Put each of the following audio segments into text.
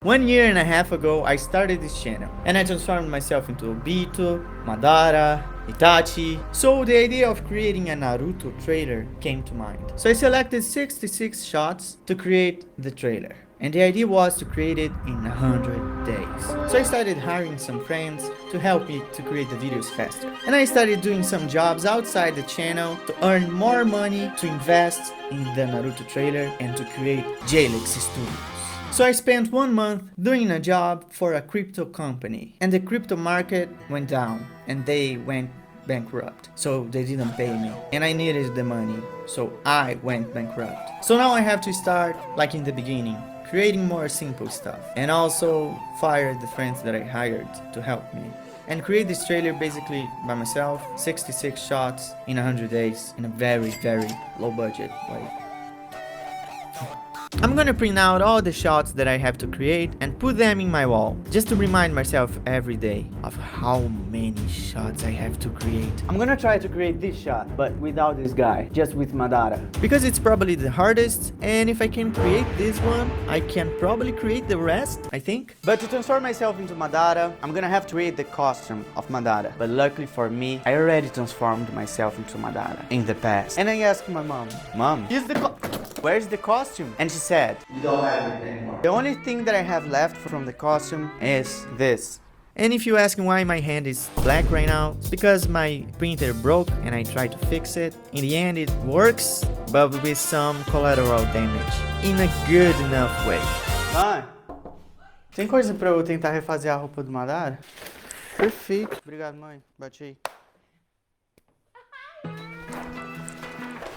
1.5 years ago, I started this channel, and I transformed myself into Obito, Madara, Itachi. So the idea of creating a Naruto trailer came to mind. So I selected 66 shots to create the trailer. And the idea was to create it in 100 days. So I started hiring some friends to help me to create the videos faster. And I started doing some jobs outside the channel to earn more money to invest in the Naruto trailer and to create Jalix Studios. So I spent 1 month doing a job for a crypto company, and the crypto market went down and they went bankrupt. So they didn't pay me and I needed the money, so I went bankrupt. So now I have to start like in the beginning, creating more simple stuff, and also fire the friends that I hired to help me and create this trailer basically by myself, 66 shots in 100 days in a very low budget way. I'm gonna print out all the shots that I have to create and put them in my wall, just to remind myself every day of how many shots I have to create. I'm gonna try to create this shot, but without this guy, just with Madara. Because it's probably the hardest, and if I can create this one, I can probably create the rest, I think. But to transform myself into Madara, I'm gonna have to create the costume of Madara. But luckily for me, I already transformed myself into Madara in the past. And I asked my mom, Mom, where's the costume? And she said, you don't have it anymore. The only thing that I have left from the costume is this. And if you ask me why my hand is black right now, it's because my printer broke and I tried to fix it. In the end it works, but with some collateral damage, in a good enough way. Mãe, tem coisa pra eu tentar refazer a roupa do Madara? Perfeito. Obrigado, mãe. Bate aí.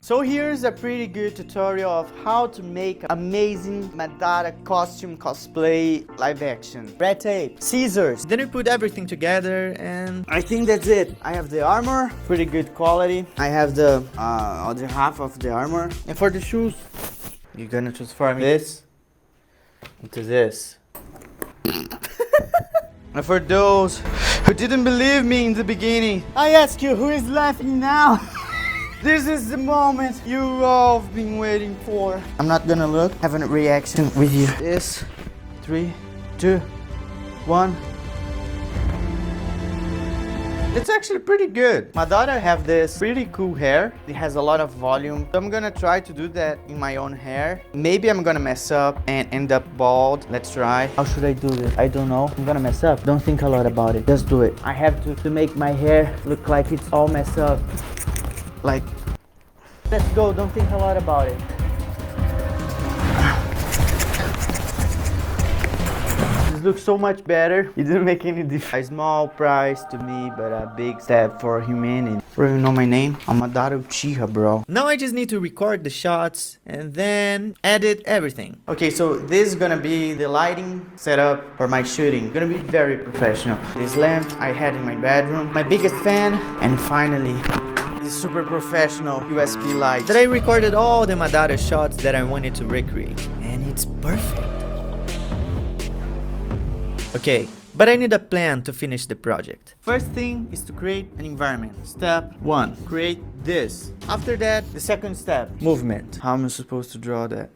So here's a pretty good tutorial of how to make amazing Madara costume cosplay live action. Red tape, scissors. Then we put everything together and I think that's it. I have the armor, pretty good quality. I have the other half of the armor. And for the shoes, you're gonna transform this into this. And for those who didn't believe me in the beginning, I ask you, who is laughing now? This is the moment you all have been waiting for. I'm not gonna look, have a reaction with you. This, 3, 2, 1. It's actually pretty good. Madara have this pretty cool hair. It has a lot of volume. So I'm gonna try to do that in my own hair. Maybe I'm gonna mess up and end up bald. Let's try. How should I do this? I don't know. I'm gonna mess up. Don't think a lot about it. Just do it. I have to make my hair look like it's all messed up. Like, let's go, don't think a lot about it. This looks so much better. It didn't make any difference. A small price to me, but a big step for humanity. Bro, you know my name? I'm Madara Uchiha, bro. Now I just need to record the shots and then edit everything. Okay, so this is gonna be the lighting setup for my shooting. Gonna be very professional. This lamp I had in my bedroom, my biggest fan, and finally, this super professional USB light that I recorded all the Madara shots that I wanted to recreate, and it's perfect. Okay, but I need a plan to finish the project. First thing is to create an environment. Step 1, create this. After that, the second step, movement. How am I supposed to draw that?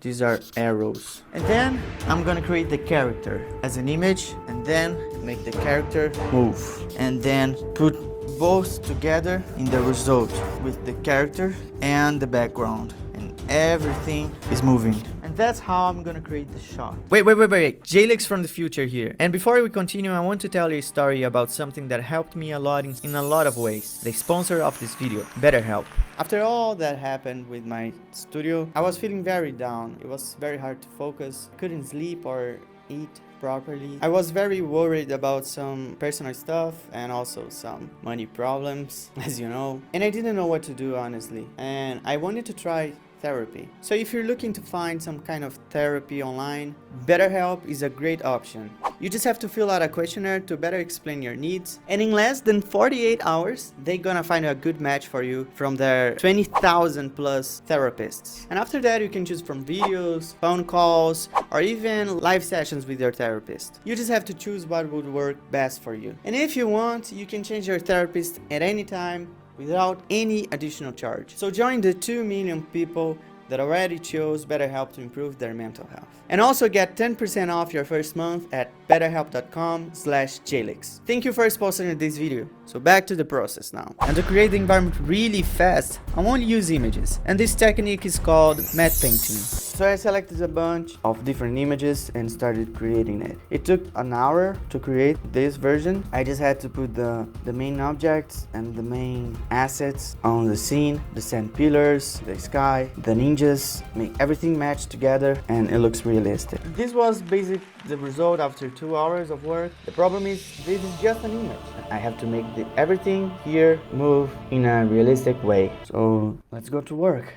These are arrows. And then I'm gonna create the character as an image, and then make the character move, and then put both together in the result with the character and the background, and everything is moving. And that's how I'm gonna create the shot. Wait, Jalix from the future here. And before we continue, I want to tell you a story about something that helped me a lot in a lot of ways. The sponsor of this video, BetterHelp. After all that happened with my studio, I was feeling very down. It was very hard to focus, couldn't sleep or eat properly. I was very worried about some personal stuff and also some money problems, as you know. And I didn't know what to do, honestly. And I wanted to try therapy. So if you're looking to find some kind of therapy online, BetterHelp is a great option. You just have to fill out a questionnaire to better explain your needs, and in less than 48 hours, they're gonna find a good match for you from their 20,000 plus therapists. And after that, you can choose from videos, phone calls, or even live sessions with your therapist. You just have to choose what would work best for you. And if you want, you can change your therapist at any time without any additional charge. So join the 2 million people that already chose BetterHelp to improve their mental health. And also get 10% off your first month at betterhelp.com/Jalix. Thank you for sponsoring this video. So back to the process now. And to create the environment really fast, I won't use images. And this technique is called matte painting. So I selected a bunch of different images and started creating it. It took an hour to create this version. I just had to put the main objects and the main assets on the scene, the sand pillars, the sky, the ninjas, make everything match together, and it looks realistic. This was basically the result after 2 hours of work. The problem is this is just an image. I have to make everything here move in a realistic way. So let's go to work.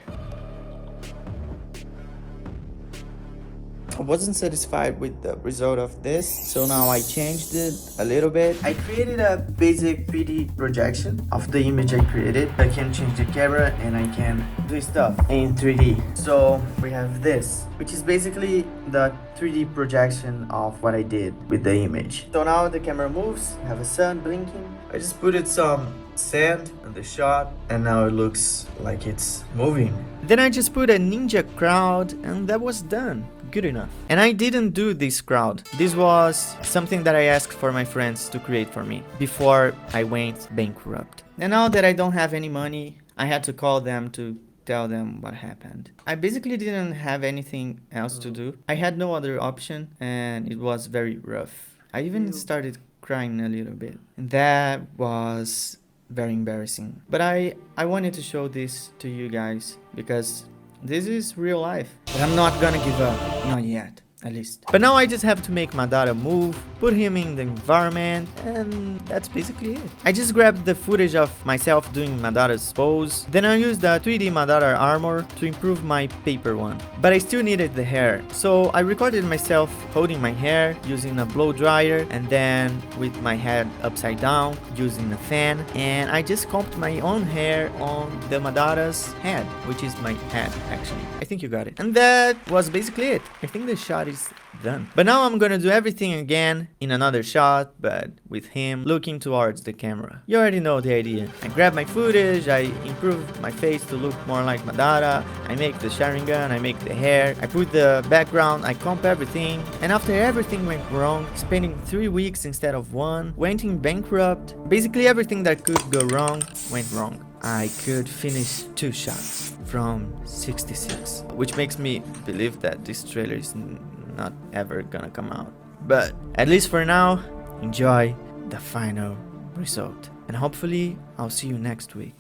I wasn't satisfied with the result of this, so now I changed it a little bit. I created a basic 3D projection of the image I created. I can change the camera and I can do stuff in 3D. So we have this, which is basically the 3D projection of what I did with the image. So now the camera moves, I have a sun blinking. I just put it some sand in the shot and now it looks like it's moving. Then I just put a ninja crowd and that was done. Good enough. And I didn't do this crowd. This was something that I asked for my friends to create for me before I went bankrupt. And now that I don't have any money, I had to call them to tell them what happened. I basically didn't have anything else to do. I had no other option and it was very rough. I even started crying a little bit. And that was very embarrassing. But I wanted to show this to you guys because this is real life. But I'm not gonna give up. Not yet, at least. But now I just have to make Madara move, put him in the environment, and that's basically it. I just grabbed the footage of myself doing Madara's pose. Then I used the 3D Madara armor to improve my paper one. But I still needed the hair. So I recorded myself holding my hair using a blow dryer and then with my head upside down using a fan. And I just combed my own hair on the Madara's head, which is my head actually. I think you got it. And that was basically it. I think the shot is done. But now I'm gonna do everything again in another shot, but with him looking towards the camera. You already know the idea. I grab my footage, I improve my face to look more like Madara, I make the Sharingan, I make the hair, I put the background, I comp everything, and after everything went wrong, spending 3 weeks instead of 1, went in bankrupt, basically everything that could go wrong went wrong. I could finish 2 shots from 66, which makes me believe that this trailer is not ever gonna come out. But at least for now, enjoy the final result. And hopefully I'll see you next week.